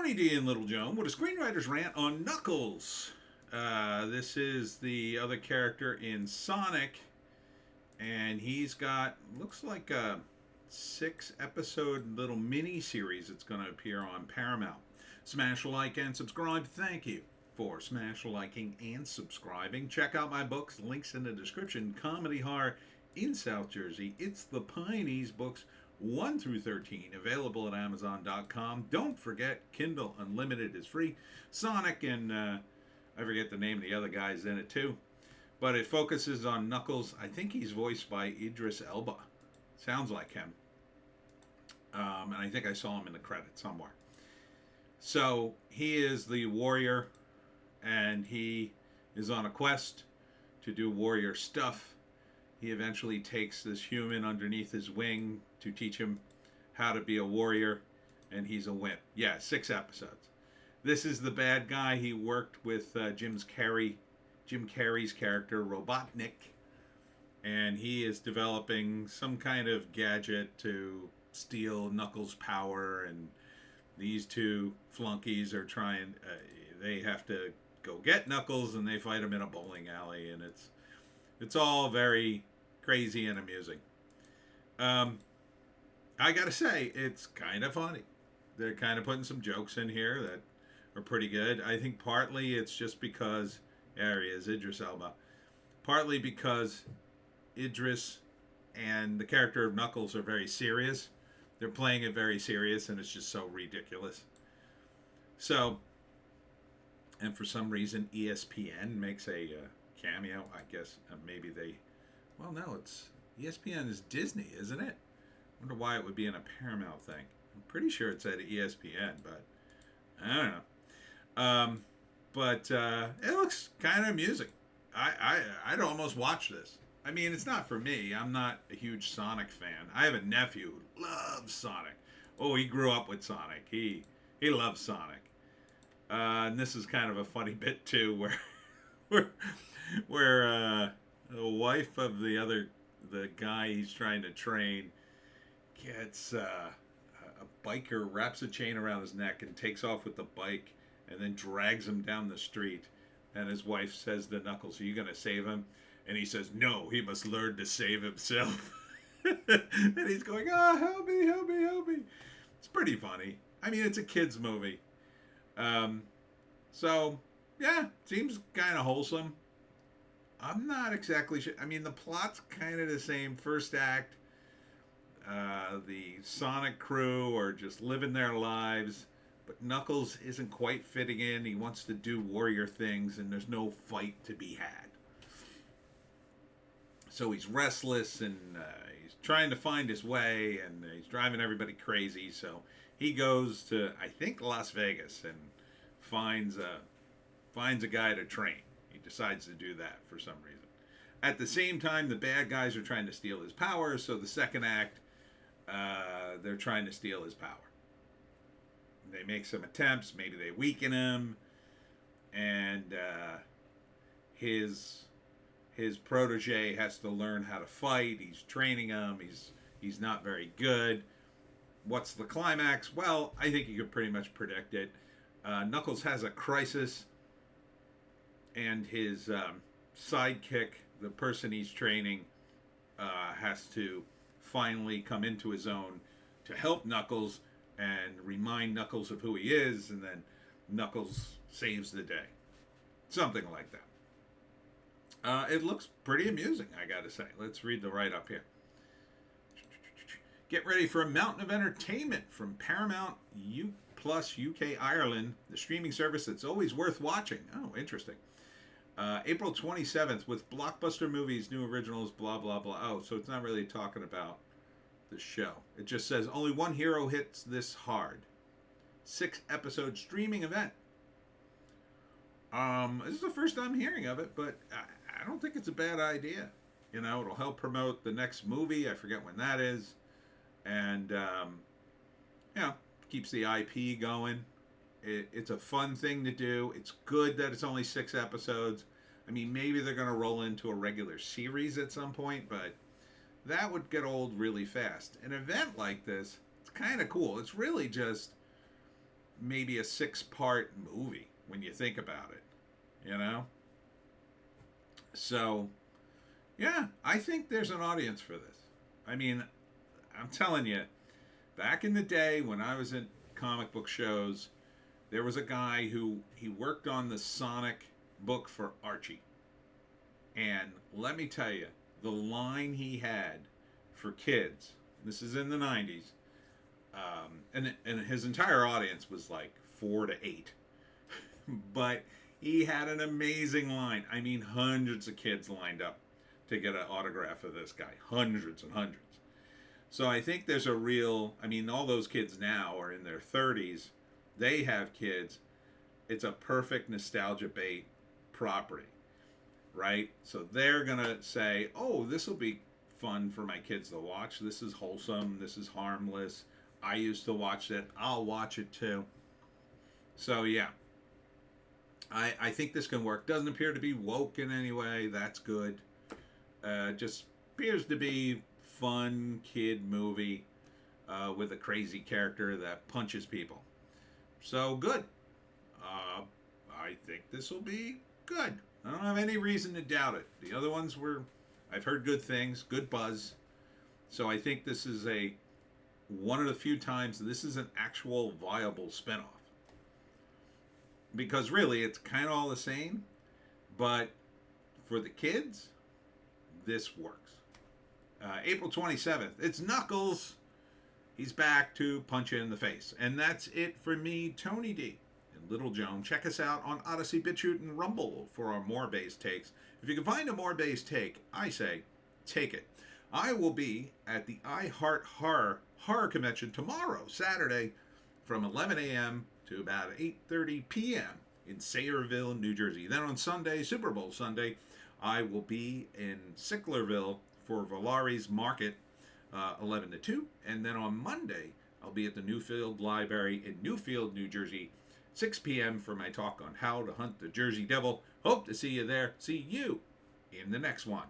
Tony D and Little Joan with a screenwriter's rant on Knuckles. This is the other character in Sonic, and he's got looks like a 6 episode little mini series that's going to appear on Paramount. Smash a like and subscribe. Thank you for smash liking and subscribing. Check out my books, links in the description. Comedy horror in South Jersey. It's the Pineys books 1 through 13, available at Amazon.com. Don't forget, Kindle Unlimited is free. Sonic and I forget the name of the other guys in it too. But it focuses on Knuckles. I think he's voiced by Idris Elba. Sounds like him. And I think I saw him in the credits somewhere. So he is the warrior, and he is on a quest to do warrior stuff. He eventually takes this human underneath his wing to teach him how to be a warrior, and he's a wimp. Yeah, 6 episodes. This is the bad guy. He worked with Jim Carrey's character, Robotnik, and he is developing some kind of gadget to steal Knuckles' power, and these two flunkies are trying, they have to go get Knuckles, and they fight him in a bowling alley, and it's all very crazy and amusing. I gotta say, it's kind of funny. They're kind of putting some jokes in here that are pretty good. I think partly it's just because, there he is, Idris Elba. Partly because Idris and the character of Knuckles are very serious. They're playing it very serious, and it's just so ridiculous. So, and for some reason, ESPN makes a cameo. I guess maybe they... Well, no, it's... ESPN is Disney, isn't it? I wonder why it would be in a Paramount thing. I'm pretty sure it's at ESPN, but I don't know. But it looks kind of amusing. I'd almost watch this. I mean, it's not for me. I'm not a huge Sonic fan. I have a nephew who loves Sonic. Oh, he grew up with Sonic. He loves Sonic. And this is kind of a funny bit too, where the wife of the guy he's trying to train gets a biker, wraps a chain around his neck and takes off with the bike, and then drags him down the street. And his wife says to Knuckles, "Are you going to save him?" And he says, "No, he must learn to save himself." And he's going, "Oh, help me, help me, help me." It's pretty funny. I mean, it's a kid's movie. So, yeah, seems kind of wholesome. I'm not exactly sure. I mean, the plot's kind of the same. First act, the Sonic crew are just living their lives, but Knuckles isn't quite fitting in. He wants to do warrior things, and there's no fight to be had. So he's restless, and he's trying to find his way, and he's driving everybody crazy. So he goes to, I think, Las Vegas, and finds a guy to train. He decides to do that for some reason. At the same time, the bad guys are trying to steal his power. So the second act, they're trying to steal his power. They make some attempts. Maybe they weaken him, and his protege has to learn how to fight. He's training him. He's not very good. What's the climax? Well, I think you could pretty much predict it. Knuckles has a crisis, and his sidekick, the person he's training, has to finally come into his own to help Knuckles and remind Knuckles of who he is, and then Knuckles saves the day. Something like that. It looks pretty amusing, I gotta say. Let's read the write-up here. Get ready for a mountain of entertainment from Paramount Plus UK Ireland, the streaming service that's always worth watching. Oh, interesting. April 27th with blockbuster movies, new originals, blah, blah, blah. Oh, so it's not really talking about the show. It just says, only one hero hits this hard. 6-episode streaming event. This is the first time hearing of it, but I don't think it's a bad idea. You know, it'll help promote the next movie. I forget when that is. And, keeps the IP going. It's a fun thing to do. It's good that it's only 6 episodes. I mean, maybe they're going to roll into a regular series at some point, but that would get old really fast. An event like this, it's kind of cool. It's really just maybe a 6-part movie when you think about it, you know? So, yeah, I think there's an audience for this. I mean, I'm telling you, back in the day when I was at comic book shows, there was a guy who he worked on the Sonic book for Archie. And let me tell you, the line he had for kids, this is in the 90s, and his entire audience was like 4 to 8. But he had an amazing line. I mean, hundreds of kids lined up to get an autograph of this guy. Hundreds and hundreds. So I think there's a real, I mean, all those kids now are in their 30s. They have kids. It's a perfect nostalgia bait property, right? So they're going to say, oh, this will be fun for my kids to watch. This is wholesome. This is harmless. I used to watch that. I'll watch it too. So, yeah. I think this can work. Doesn't appear to be woke in any way. That's good. Just appears to be fun kid movie with a crazy character that punches people. So good. I think this will be good. I don't have any reason to doubt it. The other ones I've heard good things, good buzz. So I think this is one of the few times this is an actual viable spinoff. Because really, it's kind of all the same, but for the kids, this works. April 27th, it's Knuckles. He's back to punch you in the face. And that's it for me, Tony D. and Little Joan. Check us out on Odysee, Bitchute, and Rumble for our more based takes. If you can find a more based take, I say, take it. I will be at the iHeart Horror Convention tomorrow, Saturday, from 11 a.m. to about 8:30 p.m. in Sayreville, New Jersey. Then on Sunday, Super Bowl Sunday, I will be in Sicklerville for Valari's Market, 11 to 2. And then on Monday, I'll be at the Newfield Library in Newfield, New Jersey, 6 p.m. for my talk on how to hunt the Jersey Devil. Hope to see you there. See you in the next one.